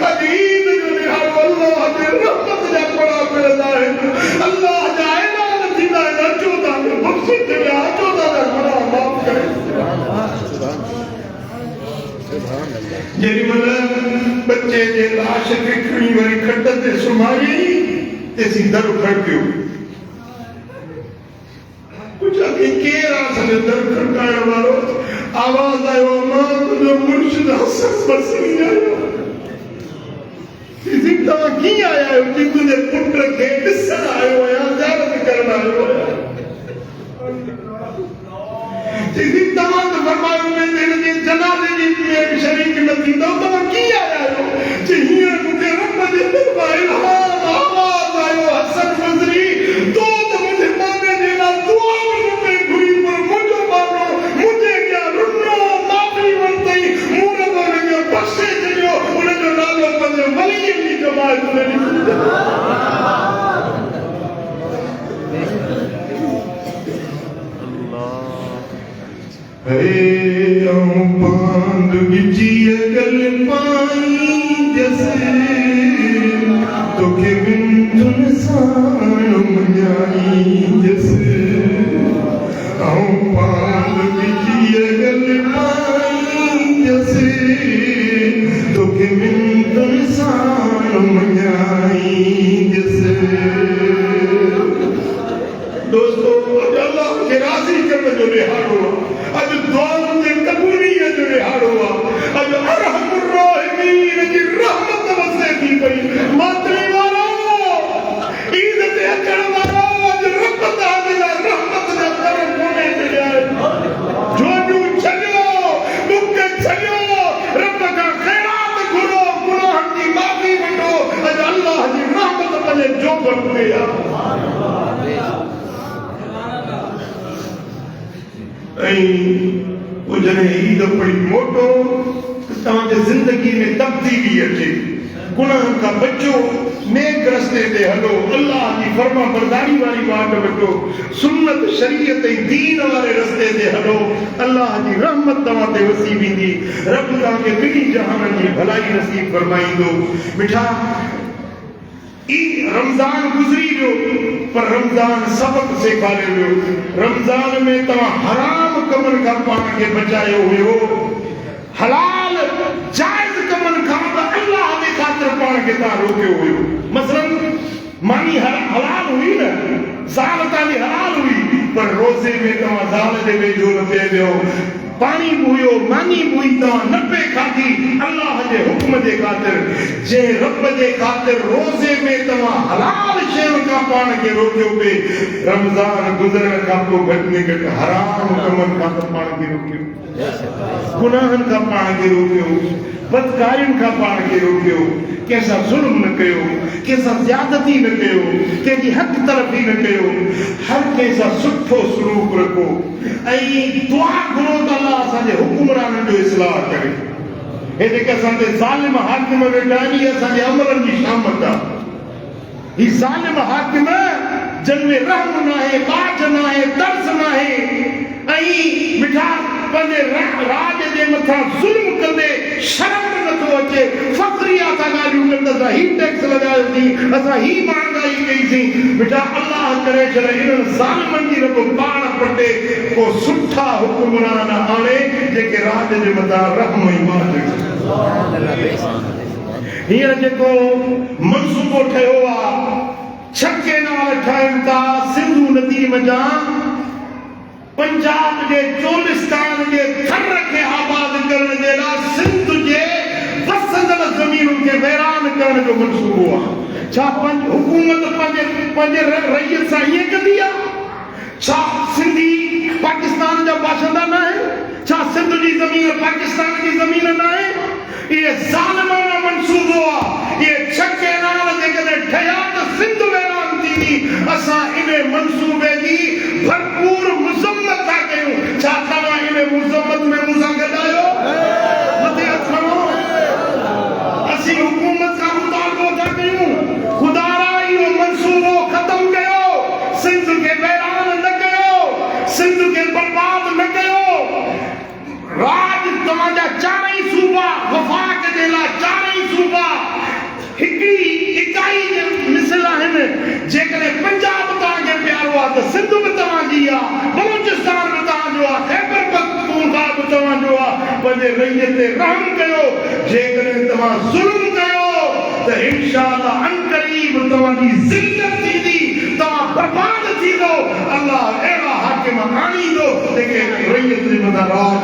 अॼु ईद जो ॾिहाड़ो अल्लाह जे रहमत जा पड़ा मिलंदा आहिनि अल्लाह जा ऐलान थींदा आहिनि अचो तव्हांखे बख़्शे छॾिया अचो तव्हांजा गुनाह माफ़ करे जेॾीमहिल बच्चे जे लाश खे खणी वरी खट ते सुम्हारी तेसीं दर खड़कियो पुछा कि केर आहे असांजो दर खड़काइण वारो आवाज़ आयो मां तुंहिंजो मुर्शिद हसन बसरी आहियो तव्हां कीअं आया आहियो कि तुंहिंजे पुट खे ॾिसण आयो आहियां ज़ियारत करण आयो आहियां तव्हां त फरमायो हिनजे जनाज़े में शरीक न थींदो तव्हां कीअं आया आहियो हींअर मूंखे रब जे दरबार इल्हाम आवाज़ आयो हसन बसरी तो त मुंहिंजे माने जे लाइ दुआ घुरी पर मुंहिंजो मानो मुंहिंजे अॻियां रुनो माफ़ी वरितई मूं रब हुनखे बख़्शे छॾियो हुनजो नालो पंहिंजे वलीअ जी जमात में हे पांद बिचिए गल पाई जैसे तोखे बिन साण मञाई जैसे पांद बिचिए गल पाई जैसे तोखे बिन साण मञाई जैसे दोस्तों अल्लाह के राज़ी करण जो ॾिहाड़ो आहे अॼु दुआउनि जे क़बूलीअ जो ॾिहाड़ो आहे अॼु पड़ी मोटो तव्हांजे ज़िंदगी में तब्दीली अचे गुनाह खां बचो नेक रस्ते ते हलो अल्लाह जी फर्मा बरदारी वारी बात वठो सुन्नत शरीयत ऐं दीन वारे रस्ते ते हलो अल्लाह जी रहमत तव्हां ते वसी वेंदी रब तव्हांखे ॿिन्ही जहाननि जी भलाई नसीब फरमाईंदो मिठा रमज़ान गुज़री वियो पर रमज़ान सबक सेखारे वियो रमज़ान में तव्हां हराम कमनि खां पाण खे बचायो हुयो हलाल जाइज़ कमनि खां त अल्लाह जे ख़ातिर पाण खे तव्हां रोकियो हुयो मसलन मानी हलाल हुई न ज़ाल तव्हांजी हलाल हुई पर रोज़े में तव्हां ज़ाल जे वेझो न पिए वियो पानी हुयो मानी हुई तव्हां न पे खाधी अल्लाह जे हुक्म जे ख़ातिर जे रब जे ख़ातिर रोज़े में तव्हां हलाल शयुनि खां पाण खे रोकियो पिए रमज़ान गुज़रण खां पोइ घटि में घटि हराम कमनि खां त पाण खे रोकियो गुनाहनि खां पाण खे रोकियो बदकारियुनि खां पाण खे रोकियो कंहिंसां ज़ुल्म न कयो कंहिंसां ज़्यादती न कयो कंहिंजी हक़ तरफ़ी न कयो हर कंहिंसां सुठो सलूक रखो ऐं दुआ घुरो त अल्लाह असांजे हुकुमराननि जो इस्लाह करे हे जेके असांजे ज़ालिम हाकिम वेठा आहिनि इहे असांजे अमलनि जी शामत आहे ही ज़ालिम हाकिम जिन में रहम न आहे बाज न आहे दर्स न आहे ऐं मिठा पंहिंजे राज जे मथां ज़ुल्म कंदे शर्म नथो अचे फ़ख्रिया था ॻाल्हियूं कनि असां ही टैक्स लॻायोसीं असां ही महांगाई कईसीं बेटा अल्लाह करे छॾे इन्हनि ज़ालिमनि जी रब पाण पटे को सुठा हुकुमरान आणे जेके राज जे मथां रहम ऐं बाज हींअर जेको मनसूबो ठहियो आहे छके नाल ठाहिनि था सिंधु नदी मथां पंजाब जे चोलिस्तान जे थर खे आबाद करण जे लाइ सिंध जे वसंदड़ ज़मीनुनि खे वैरान करण जो मनसूबो आहे छा हुकूमत पंहिंजे रईयत सां ईअं कंदी आहे छा सिंधी पाकिस्तान जा बाशिंदा न आहिनि छा सिंध जी ज़मीन पाकिस्तान जी ज़मीन न आहे इहे ज़ालिमाना मनसूबो आहे इहे छके नाल जेकॾहिं ठहिया त सिंध वैरान थींदी असां इन मनसूबे जी भरपूर मुज़म्मत था कयूं छा तव्हां इन मुज़म्मत में मूंसां गॾु आहियो मथे हथ खणो असीं हुकूमत खां मुतालबो था कयूं ख़ुदा इहो मनसूबो ख़तमु कयो सिंध खे वैरान न कयो सिंध खे बर्बाद न कयो राज तव्हांजा चारई सूबा वफ़ाक़ जे लाइ चारई सूबा हिकिड़ी इकाई जे मिसल आहिनि जेकॾहिं पंजाब तव्हांखे प्यारो आहे त सिंध बि तव्हांजी आहे बलूचिस्तान बि तव्हांजो आहे ख़ैबर पख्तूनख्वा बि तव्हांजो आहे पंहिंजे रईयत ते रहम कयो जेकॾहिं तव्हां ज़ुल्म कयो त इंशाअल्लाह अनक़रीब तव्हांजी ज़िल्लत थींदी तव्हां बर्बाद थींदो अल्लाह अहिड़ा हाकिम आणींदो जेके रईयत जे मथां राज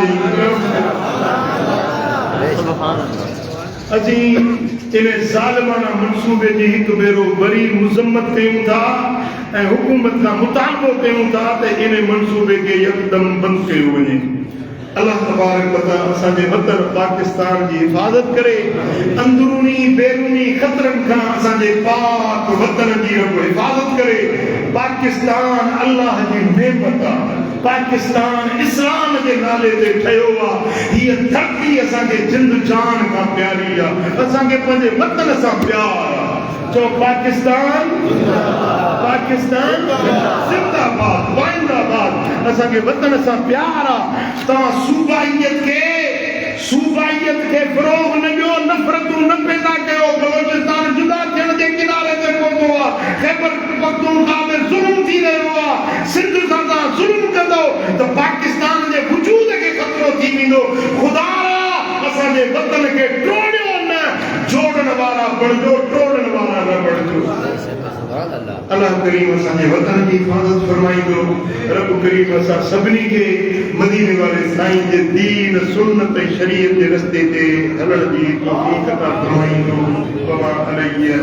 असीं इन ज़ालिमाना मनसूबे जी हिकु भेरो वरी मुज़म्मत कयूं था ऐं हुकूमत खां मुतालबो कयूं था त इन मनसूबे खे यकदम बंदि कयो वञे अल्लाह तबारक व तआला असांजे वतन पाकिस्तान जी हिफ़ाज़त करे अंदरूनी बैरूनी ख़तरनि खां असांजे पाक वतन जी रब हिफ़ाज़त करे पाकिस्तान अल्लाह जी नेमत आहे पाकिस्तान इस्लाम जे नाले ते ठहियो आहे हीअ धरती असांखे जिंद जान खां प्यारी आहे असांखे पंहिंजे वतन सां प्यार आहे चओ पाकिस्तान पाकिस्तान जिंदाबाद वाइंदाबाद असांखे वतन सां प्यार आहे तव्हां सूबाइयत खे फ़रोग़ न ॾियो नफ़रतूं न पैदा कयो बलोचिस्तान जुदा थियण जे किनारे ते पहुतो आहे ख़ैबर पख्तूनख्वा में ज़ुल्म थी रहियो आहे सिंध सां तव्हां ज़ुल्म कंदो त पाकिस्तान जे वजूद खे ख़तरो थी वेंदो ख़ुदा असांजे वतन खे टोड़ियो न जोड़ण वारा बणिजो टोड़ण वारा न बणिजो अल्लाह करीम असांजे वतन जी हिफ़ाज़त फरमाईंदो रब करीम असां सभिनी खे मदीने वारे साईं जे दीन सुन्नत ऐं शरीयत जे रस्ते ते हलण जी तौफ़ीक़ अता फरमाईंदो वमा अलैया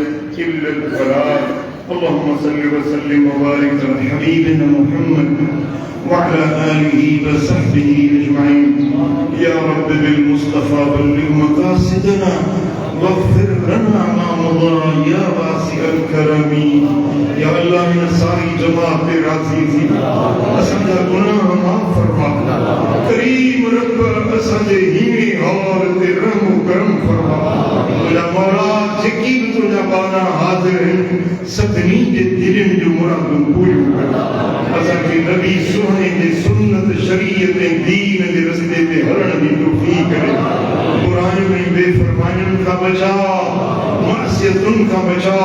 इल्लल बलाग اللهم صل وسلم وبارك على حبيبنا محمد وعلى آله وصحبه أجمعين يا رب بالمصطفى بلغ مقاصدنا واغفر لنا ما مضى يا واسع الكرم يا الله من ساری جماعت راضی थी असांजा गुनाह माफ़ फरमा करीम रब असांजे हीणे हाल ते रहम करम फरमा तुंहिंजा मौला जेकी बि तुंहिंजा बाना हाज़िर आहिनि सभिनी जे दिलनि जो मुरादूं पूरियूं कर असांखे नबी सुहाणे जे सुन्नत शरीयत ऐं दीन जे रस्ते ते हलण जी तौफ़ीक़ करे बुराइयुनि ऐं बेफ़रमानियुनि खां बचा मासियतुनि खां बचा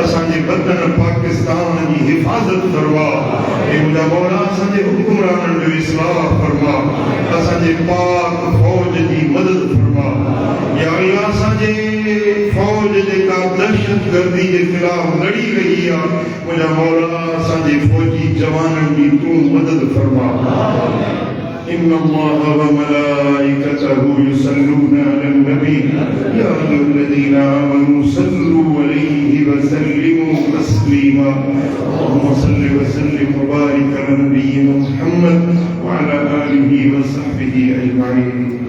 असांजे वतन पाकिस्तान जी हिफ़ाज़त फरमा ऐं मुंहिंजा मौला असांजे हुक्मराननि जो इस्लाह फरमा असांजे पाक फ़ौज जी मदद फरमा या अल्लाह असांजे फ़ौज जेका दहशतगर्दी जे ख़िलाफ़ लड़ी रही आहे मुंहिंजा मौला असांजे फ़ौजी जवाननि जी तूं मदद फरमा إن الله وملائكته يصلون على النبي يا أيها الذين آمنوا صلوا عليه وسلموا تسليما اللهم صل وسلم وبارك على نبينا محمد وعلى آله وصحبه أجمعين